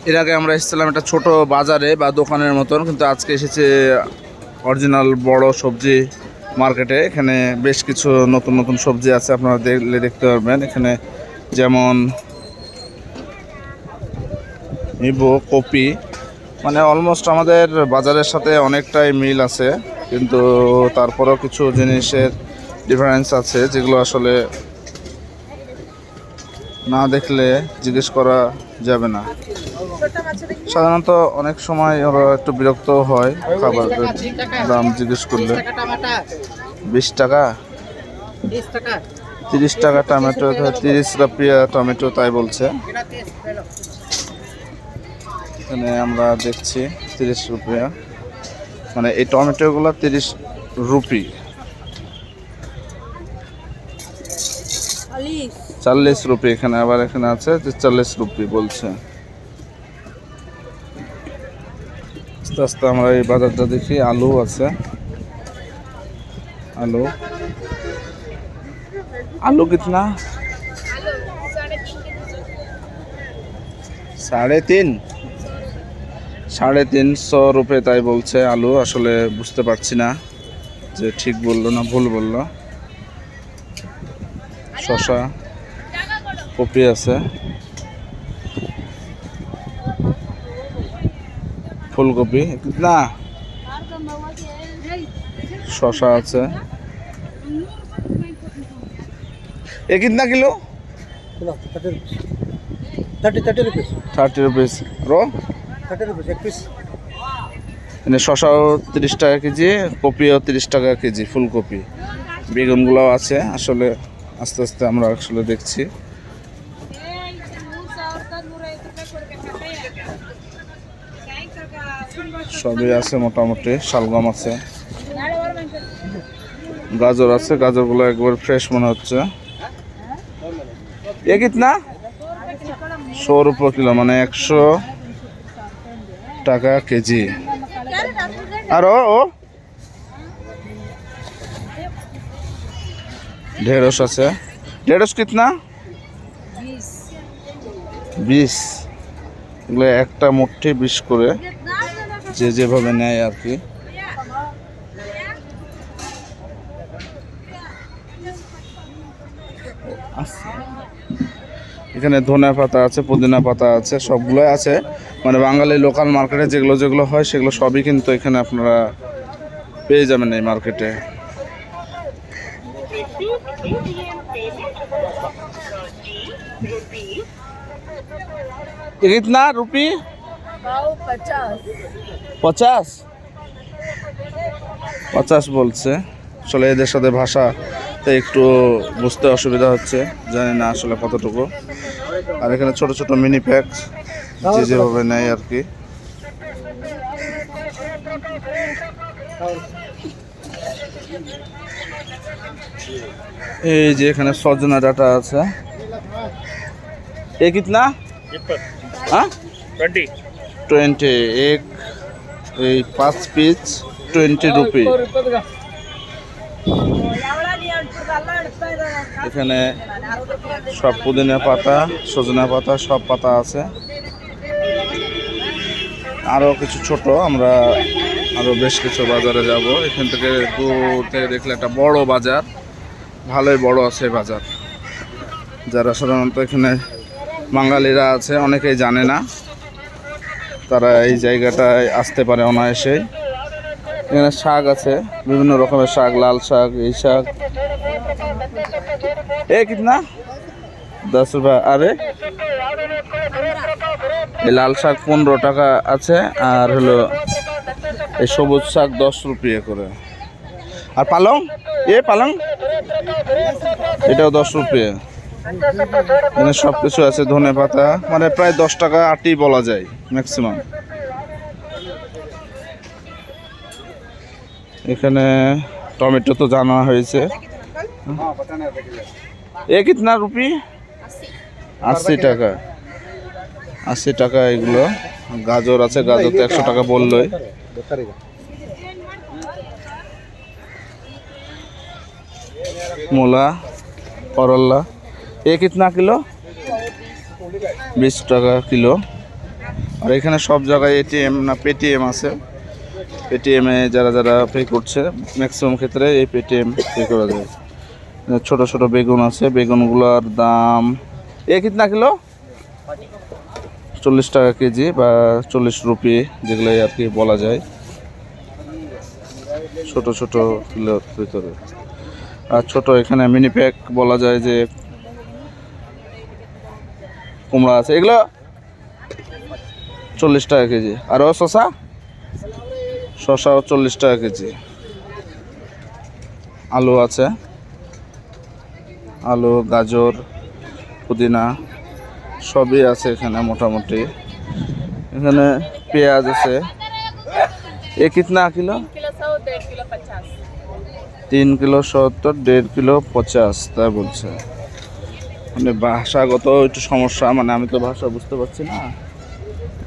এর আগে আমরা এসেছিলাম একটা ছোট বাজারে বা দোকানের মতন, কিন্তু আজকে এসেছে অরিজিনাল বড় সবজি মার্কেটে। এখানে বেশ কিছু নতুন নতুন সবজি আছে, আপনারা দেখতে পারবেন। এখানে যেমন নিবো কপি, মানে অলমোস্ট আমাদের বাজারের সাথে অনেকটাই মিল আছে, কিন্তু তারপরেও কিছু জিনিসের ডিফারেন্স আছে যেগুলো আসলে না দেখলে জিজ্ঞেস করা যাবে না। সাধারণত অনেক সময় ওরা একটু বিরক্ত হয় খাবারের দাম জিজ্ঞেস করলে। 20 টাকা, 30 টাকা টমেটো, 30 রুপিয়া টমেটো তাই বলছে। এখানে আমরা দেখছি 30 রুপিয়া, মানে এই টমেটোগুলো 30 রুপি। 40 রুপি এখানে, আবার এখানে আছে 40 রুপি বলছে। আস্তে আস্তে আমরা এই বাজারটা দেখি। আলু আছে, আলু আলু কিतना? 350 রুপে তাই বলছে আলু। আসলে বুঝতে পারছি না যে ঠিক বললো না ভুল বললো। শসা, কপি আছে, ফুলকপি কিतना? শসা আছে। এ কিतना কিলো? 30 রুপিস। রো 30 রুপিস এক পিস। মানে শসাও 30 টাকা কেজি, কপিও 30 টাকা কেজি, ফুলকপি। বেগুনগুলোও আছে। আসলে আস্তে আস্তে আমরা আসলে দেখছি। সবই আছে মোটামুটি। শালগম আছে, গাজর আছে, গাজরগুলো একবার ফ্রেশ মনে হচ্ছে। এ কিतना? 100 রুপি কিলো, মানে 100 টাকা কেজি। আর ও ঢেঁড়স আছে। ঢেঁড়স কিतना? 20। এগুলো একটা মুঠি 20 করে, যে যেভাবে নেয় আর কি। এখানে ধনে পাতা আছে, পুদিনা পাতা আছে, সবগুলোই আছে। মানে বাঙালি লোকাল মার্কেটে যেগুলো যেগুলো হয় সেগুলো সবই কিন্তু এখানে আপনারা পেয়ে যাবেন এই মার্কেটে। कितना रुपी? 50 50 বলছে। আসলে এদের সাথে ভাষাতে একটু বুঝতে অসুবিধা হচ্ছে, জানি না আসলে কতটুকু। আর এখানে ছোট ছোট মিনি প্যাক যে যেভাবে নেয় আর কি। এই যে এখানে সজনা ডাটা আছে। এ কিतना? हाँ 20 एक, এই 5 পিস 20 রুপি। এখানে সব পুদিনা পাতা, সজনা পাতা, সব পাতা আছে। আরও কিছু ছোট, আমরা আরও বেশ কিছু বাজারে যাব। এখান থেকে দূর থেকে দেখলে একটা বড় বাজার, ভালোই বড় আছে বাজার। যারা সাধারণত এখানে বাঙালিরা আছে, অনেকেই জানে না, তারা এই জায়গাটায় আসতে পারে অনায়াসেই। এখানে শাক আছে, বিভিন্ন রকমের শাক, লাল শাক, এই শাক। এ কিतना? 10 রুপা। আরে এই লাল শাক 15 টাকা আছে, আর হলো এই সবুজ শাক 10 রুপিয়া করে। আর পালং, পালং এটাও 10 রুপিয়া। এখানে সব কিছু আছে। ধনে পাতা, মানে প্রায় 10 টাকা আটি বলা যায় ম্যাক্সিমাম। এখানে টমেটো তো জানা হয়েছে। এ কিतना রুপি? 80 টাকা। 80 টাকা এগুলো। গাজর আছে, গাজর তো 100 টাকা বললোই। মূলা, করল্লা। এ কিतना কিলো? 20 টাকা কিলো। আর এখানে সব জায়গায় এটিএম না পেটিএম আছে। পেটিএমে যারা যারা পে করছে ম্যাক্সিমাম ক্ষেত্রে এই পেটিএম পে করা যায়। ছোট ছোট বেগুন আছে, বেগুনগুলোর দাম কিতনা কিলো? 40 টাকা কেজি বা 40 রুপি, যেগুলো আর কি বলা যায়, ছোট ছোট কিলোর ভিতরে। আর ছোট এখানে মিনি প্যাক বলা যায় যে কুমড়া আছে, এগুলো 40 টাকা কেজি। আর শশাও 40 টাকা কেজি। আলু আছে, আলু, গাজর, পুদিনা সবই আছে এখানে মোটামুটি। এখানে পেঁয়াজ আছে। কিতনা কিলো? 3 কিলো 70, 1.5 কিলো 50, তাই বলছে। মানে ভাষাগত একটু সমস্যা, মানে আমি তো ভাষা বুঝতে পারছি না,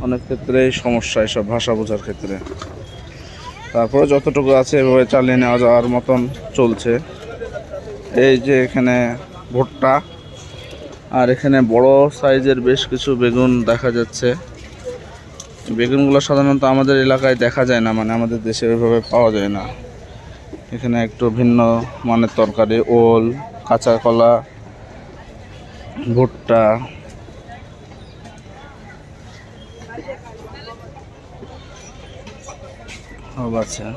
অনেক ক্ষেত্রেই সমস্যা এসব ভাষা বোঝার ক্ষেত্রে। তারপরে যতটুকু আছে এভাবে চালিয়ে নেওয়া যাওয়ার মতন চলছে। এই যে এখানে ভুট্টা, আর এখানে বড় সাইজের বেশ কিছু বেগুন দেখা যাচ্ছে। বেগুনগুলো সাধারণত আমাদের এলাকায় দেখা যায় না, মানে আমাদের দেশে ওইভাবে পাওয়া যায় না। এখানে একটু ভিন্ন মানের তরকারি, ওল, কাঁচা কলা, ভুট্টা, আচ্ছা,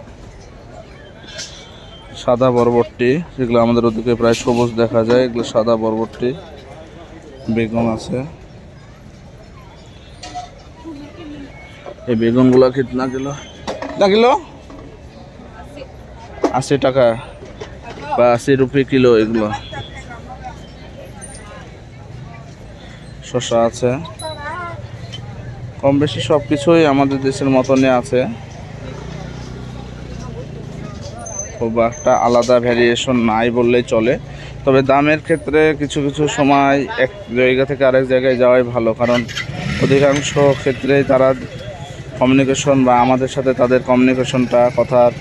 সাদা বরবটি, যেগুলো আমাদের ওদিকে প্রায় সবুজ দেখা যায়, এগুলো সাদা বরবটি। বেগুন আছে। এই বেগুনগুলো কিতনা কিলো? 80 টাকা বা 80 রুপি কিলো এগুলো। শসা আছে। কম বেশি সব কিছুই আমাদের দেশের মতনই আছে, খুব একটা আলাদা ভ্যারিয়েশন নাই বললেই চলে। তবে দামের ক্ষেত্রে কিছু কিছু সময় এক জায়গা থেকে আরেক জায়গায় যাওয়াই ভালো, কারণ অধিকাংশ ক্ষেত্রে তারা কমিউনিকেশন বা আমাদের সাথে তাদের কমিউনিকেশনটা, কথার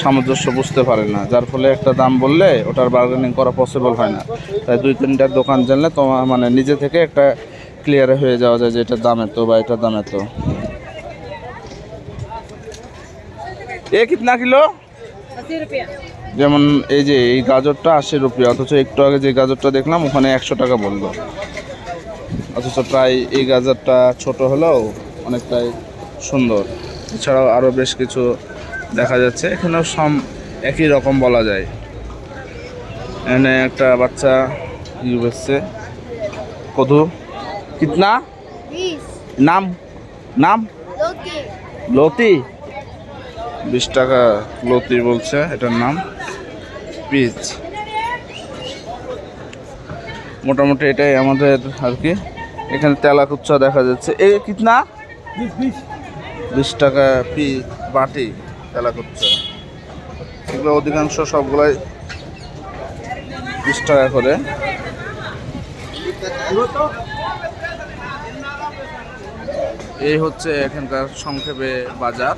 সামঞ্জস্য বুঝতে পারে না, যার ফলে একটা দাম বললে ওটার বার্গেনিং করা পসিবল হয় না। তাই 2-3টার দোকান জানলে তোমার মানে নিজে থেকে একটা ক্লিয়ার হয়ে যাওয়া যায় যে এটার দাম এত বা এটার দাম এত। কিতনা কিলো? যেমন এই যে এই গাজরটা 80 রুপি, অথচ একটু আগে যে গাজরটা দেখলাম ওখানে 100 টাকা বললো। অথচ প্রায় এই গাজরটা ছোট হলেও অনেকটাই সুন্দর। এছাড়াও আরও বেশ কিছু দেখা যাচ্ছে, এখানেও সব একই রকম বলা যায়। এখানে একটা বাচ্চা বেচছে কদু। কিতনা? নাম নাম লতি। 20 টাকা লতি বলছে, এটার নাম পিচ। মোটামুটি এটাই আমাদের আর কি। এখানে তেলাকুচ্চা দেখা যাচ্ছে। কিতনা? 20 টাকা পিচ বাটি তেলাকুচ্চা। এগুলো অধিকাংশ সবগুলাই 20 টাকা করে। এই হচ্ছে এখানকার সংক্ষেপে বাজার।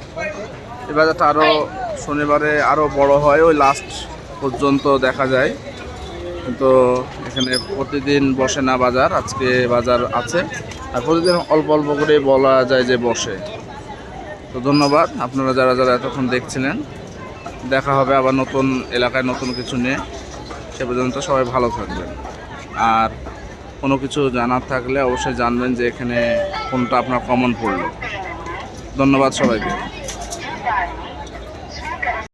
এই বাজারটা আরও শনিবারে আরও বড় হয়, ওই লাস্ট পর্যন্ত দেখা যায়, কিন্তু এখানে প্রতিদিন বসে না বাজার। আজকে বাজার আছে, আর প্রতিদিন অল্প অল্প করে বলা যায় যে বসে। তো ধন্যবাদ আপনারা যারা যারা এতক্ষণ দেখছিলেন। দেখা হবে আবার নতুন এলাকায় নতুন কিছু নিয়ে। সে পর্যন্ত সবাই ভালো থাকবেন। আর কোনো কিছু জানার থাকলে অবশ্যই জানবেন যে এখানে কোনটা আপনার কমন পড়লো। ধন্যবাদ সবাইকে।